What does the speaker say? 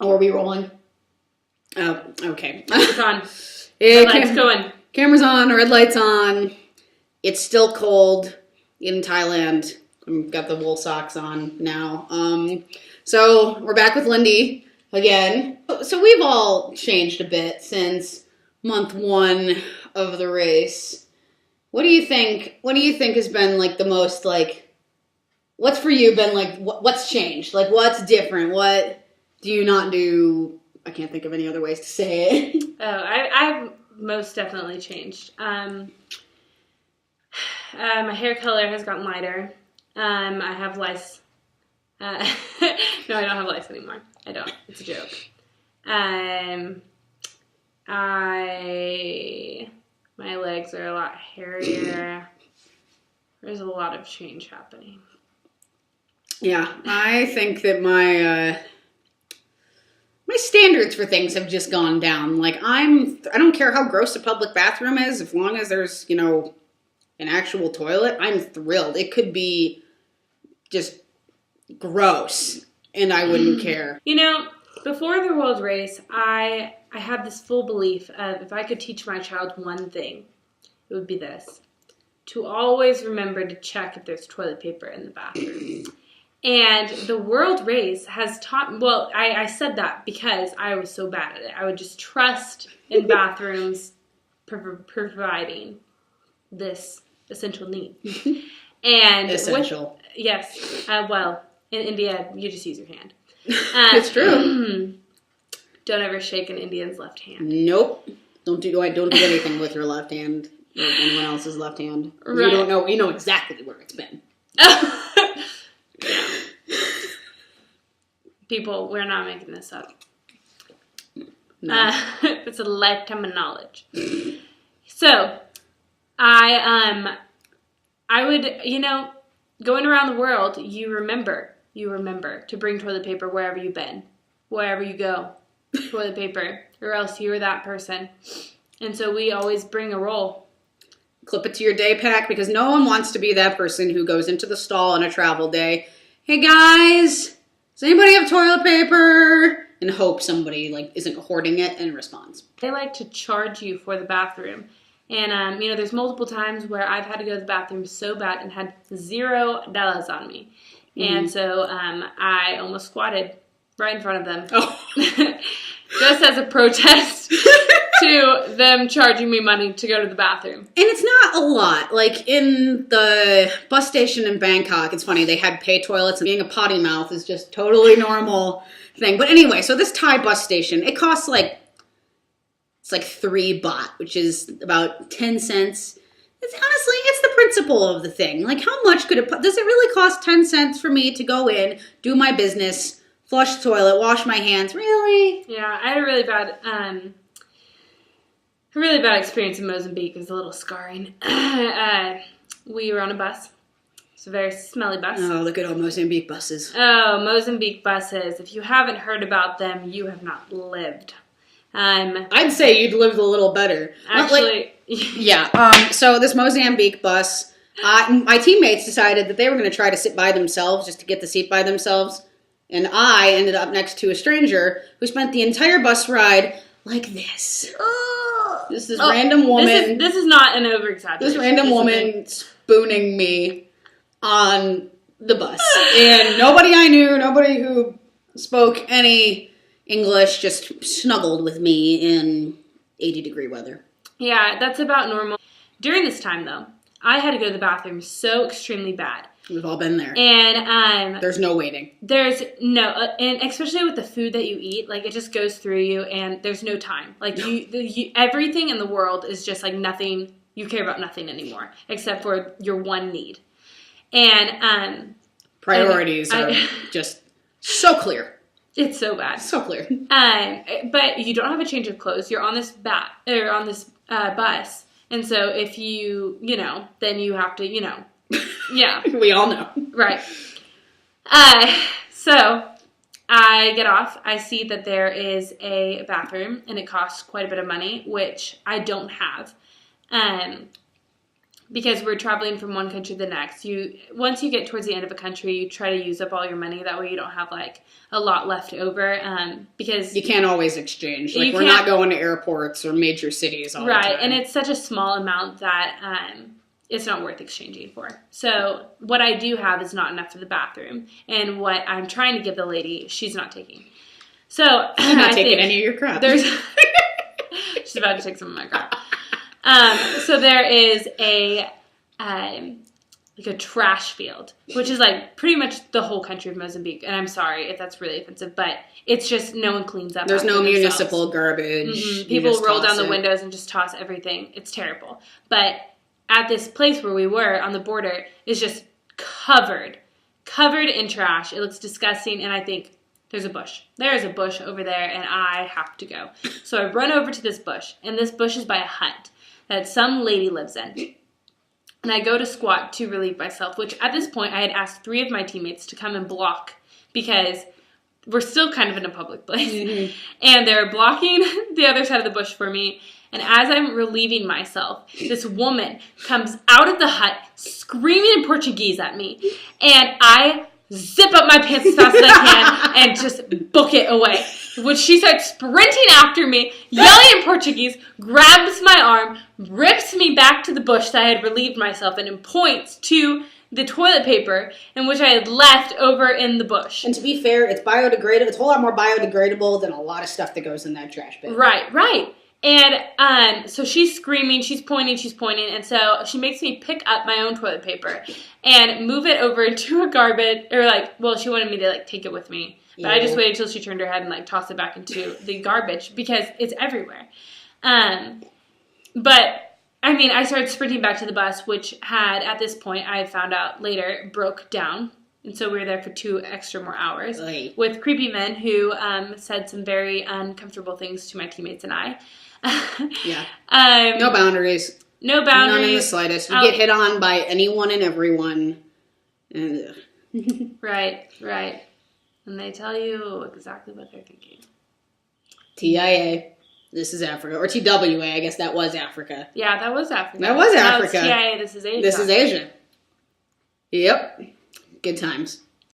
Oh, are we rolling? Oh, okay. It's on. Yeah, Lights going. Camera's on, red light's on. It's still cold in Thailand. I've got the wool socks on now. So we're back with Lyndi again. So we've all changed a bit since month 1 of the race. What do you think? What do you think has been like the most like? What's for you been like? What's changed? Like what's different? What do you not do? I can't think of any other ways to say it. Oh, I've most definitely changed. My hair color has gotten lighter. I have lice. No, I don't have lice anymore. I don't. It's a joke. My legs are a lot hairier. There's a lot of change happening. Yeah, I think that my standards for things have just gone down. Like I don't care how gross a public bathroom is, as long as there's, an actual toilet, I'm thrilled. It could be just gross and I wouldn't care. Before the world race, I had this full belief of if I could teach my child one thing, it would be this. To always remember to check if there's toilet paper in the bathroom. And the world race has taught, well, I said that because I was so bad at it. I would just trust in bathrooms providing this essential need. And essential. Yes. Well, in India, you just use your hand. It's true. Don't ever shake an Indian's left hand. Nope. Don't do anything with your left hand or anyone else's left hand. Right. You know exactly where it's been. People, we're not making this up. No. It's a lifetime of knowledge. So, I would, going around the world, you remember to bring toilet paper wherever you've been, wherever you go, toilet paper, or else you were that person. And so we always bring a roll. Clip it to your day pack because no one wants to be that person who goes into the stall on a travel day. Hey guys, does anybody have toilet paper? And hope somebody isn't hoarding it and responds. They like to charge you for the bathroom. And, there's multiple times where I've had to go to the bathroom so bad and had $0 on me. And so I almost squatted right in front of them. Oh. Just as a protest to them charging me money to go to the bathroom. And it's not a lot. Like in the bus station in Bangkok, it's funny, they had pay toilets and being a potty mouth is just totally normal thing. But anyway, so this Thai bus station, it costs it's like 3 baht, which is about 10 cents. It's the principle of the thing. Like how much does it really cost 10 cents for me to go in, do my business, flush the toilet, wash my hands? Really? Yeah, I had a really bad experience in Mozambique. It was a little scarring. We were on a bus. It's a very smelly bus. Oh, look at all Mozambique buses. Oh, Mozambique buses. If you haven't heard about them, you have not lived. I'd say you'd lived a little better. Actually, yeah. So this Mozambique bus, my teammates decided that they were going to try to sit by themselves just to get the seat by themselves. And I ended up next to a stranger who spent the entire bus ride like this. This random woman. This is not an over-exaggeration. This random woman spooning me on the bus. And nobody I knew, nobody who spoke any English, just snuggled with me in 80-degree weather. Yeah, that's about normal. During this time, though, I had to go to the bathroom so extremely bad. We've all been there. And there's no waiting. There's no, and especially with the food that you eat, it just goes through you, and there's no time. Everything in the world is just nothing. You care about nothing anymore except for your one need. And priorities are just so clear. It's so bad. So clear. But you don't have a change of clothes. You're on this bus. And so if you, then you have to, yeah. We all know. Right. So I get off. I see that there is a bathroom and it costs quite a bit of money, which I don't have. because we're traveling from one country to the next. Once you get towards the end of a country, you try to use up all your money. That way you don't have like a lot left over, because you can't always exchange. Like, we're not going to airports or major cities all the time. Right, and it's such a small amount that it's not worth exchanging for. So what I do have is not enough for the bathroom, and what I'm trying to give the lady, she's not taking. So I'm not taking any of your crap. She's about to take some of my crap. So there is a trash field, which is like pretty much the whole country of Mozambique. And I'm sorry if that's really offensive, but it's just no one cleans up. There's no themselves. Municipal garbage. Mm-hmm. People roll down the windows and just toss everything. It's terrible. But at this place where we were on the border is just covered in trash. It looks disgusting, and I think, there's a bush. There's a bush over there, and I have to go. So I run over to this bush, and this bush is by a hut that some lady lives in. And I go to squat to relieve myself, which at this point I had asked 3 of my teammates to come and block, because we're still kind of in a public place. Mm-hmm. And they're blocking the other side of the bush for me. And as I'm relieving myself, this woman comes out of the hut screaming in Portuguese at me. And I zip up my pants as fast as I can and just book it away. When she starts sprinting after me, yelling in Portuguese, grabs my arm, rips me back to the bush that I had relieved myself in, and points to the toilet paper in which I had left over in the bush. And to be fair, it's biodegradable. It's a whole lot more biodegradable than a lot of stuff that goes in that trash bin. Right. And so she's screaming, she's pointing, and so she makes me pick up my own toilet paper and move it over into a garbage, she wanted me to take it with me. But I just waited till she turned her head and tossed it back into the garbage because it's everywhere. But I started sprinting back to the bus, which had, at this point, I had found out later, broke down. And so we were there for 2 extra more hours with creepy men who said some very uncomfortable things to my teammates and I. Yeah. No boundaries. No boundaries. None in the slightest. You get hit on by anyone and everyone. And Right. And they tell you exactly what they're thinking. TIA. This is Africa. Or TWA, I guess that was Africa. Yeah, that was Africa. That was Africa. TIA, this is Asia. This is Asia. Yep. Good times.